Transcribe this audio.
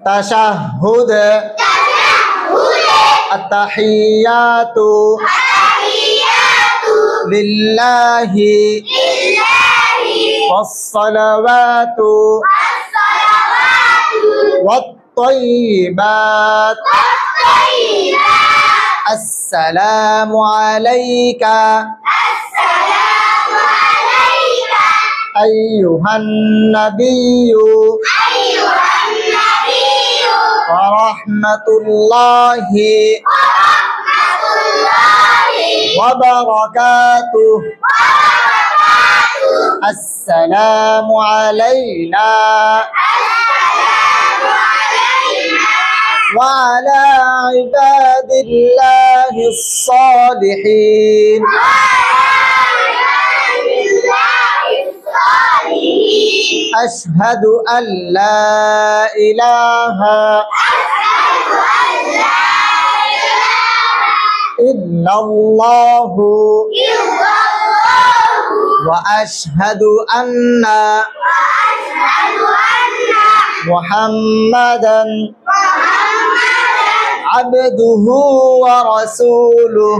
তাশাহুদ আত-তাহিয়াতু লিল্লাহি ওয়াস-সালাওয়াতু ওয়াত-তাইয়্যিবাত আসসালামু আলাইকা আইয়ুহান নাবিয়্যু ওয়া রাহমাতুল্লাহি ওয়া বারাকাতুহু আসসালামু আলাইনা ওয়া আলা ইবাদিল্লাহিস সালিহিন أشهد أن لا إله إلا الله وأشهد أن محمدا عبده ورسوله